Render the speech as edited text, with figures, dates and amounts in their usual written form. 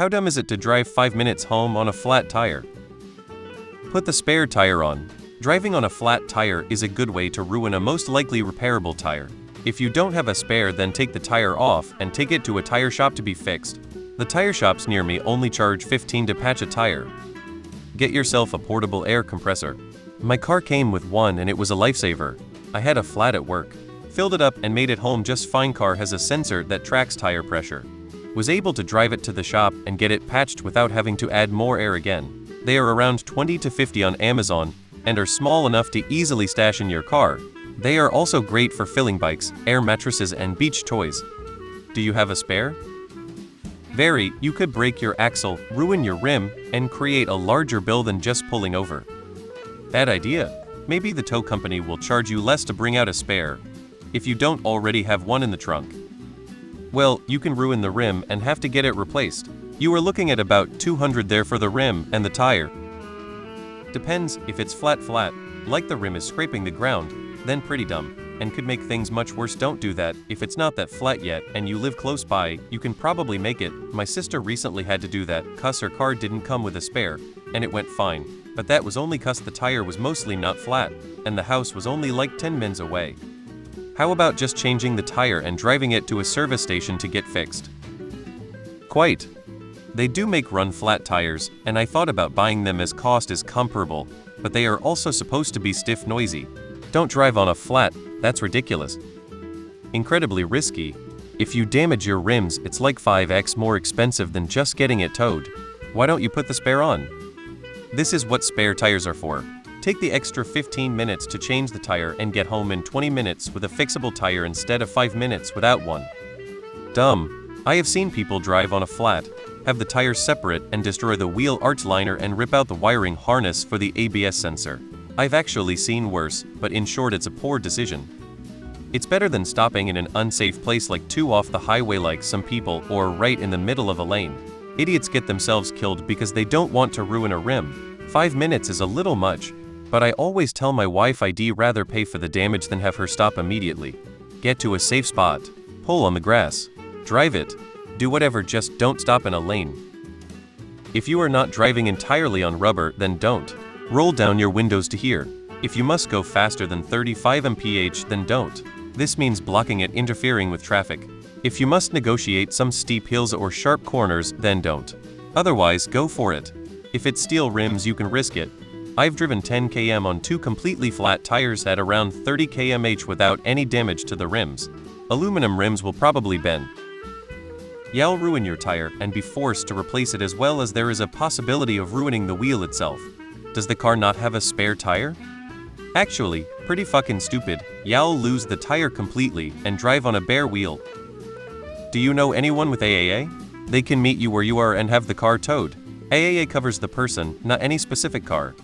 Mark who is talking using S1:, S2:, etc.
S1: How dumb is it to drive 5 minutes home on a flat tire? Put the spare tire on. Driving on a flat tire is a good way to ruin a most likely repairable tire. If you don't have a spare, then take the tire off and take it to a tire shop to be fixed. The tire shops near me only charge $15 to patch a tire. Get yourself a portable air compressor. My car came with one and it was a lifesaver. I had a flat at work. Filled it up and made it home just fine. Car has a sensor that tracks tire pressure. Was able to drive it to the shop and get it patched without having to add more air again. They are around 20 to 50 on Amazon and are small enough to easily stash in your car. They are also great for filling bikes, air mattresses and beach toys. Do you have a spare? You could break your axle, ruin your rim, and create a larger bill than just pulling over. Bad idea. Maybe the tow company will charge you less to bring out a spare, if you don't already have one in the trunk. Well, you can ruin the rim and have to get it replaced. You are looking at about $200 there for the rim and the tire. Depends. If it's flat, like the rim is scraping the ground, then pretty dumb, and could make things much worse. Don't do that. If it's not that flat yet and you live close by, you can probably make it. My sister recently had to do that, cause her car didn't come with a spare, and it went fine. But that was only cause the tire was mostly not flat, and the house was only like 10 minutes away. How about just changing the tire and driving it to a service station to get fixed? Quite. They do make run flat tires, and I thought about buying them as cost is comparable, but they are also supposed to be stiff noisy. Don't drive on a flat, that's ridiculous. Incredibly risky. If you damage your rims, it's like 5x more expensive than just getting it towed. Why don't you put the spare on? This is what spare tires are for. Take the extra 15 minutes to change the tire and get home in 20 minutes with a fixable tire instead of 5 minutes without one. Dumb. I have seen people drive on a flat, have the tires separate and destroy the wheel arch liner and rip out the wiring harness for the ABS sensor. I've actually seen worse, but in short, it's a poor decision. It's better than stopping in an unsafe place like 2 off the highway like some people, or right in the middle of a lane. Idiots get themselves killed because they don't want to ruin a rim. 5 minutes is a little much, but I always tell my wife I'd rather pay for the damage than have her stop immediately. Get to a safe spot. Pull on the grass. Drive it. Do whatever, just don't stop in a lane. If you are not driving entirely on rubber, then don't. Roll down your windows to here. If you must go faster than 35 mph, then don't. This means blocking it, interfering with traffic. If you must negotiate some steep hills or sharp corners, then don't. Otherwise, go for it. If it's steel rims, you can risk it. I've driven 10 km on 2 completely flat tires at around 30 km/h without any damage to the rims. Aluminum rims will probably bend. You'll ruin your tire and be forced to replace it, as well as there is a possibility of ruining the wheel itself. Does the car not have a spare tire? Actually, pretty fucking stupid. You'll lose the tire completely and drive on a bare wheel. Do you know anyone with AAA? They can meet you where you are and have the car towed. AAA covers the person, not any specific car.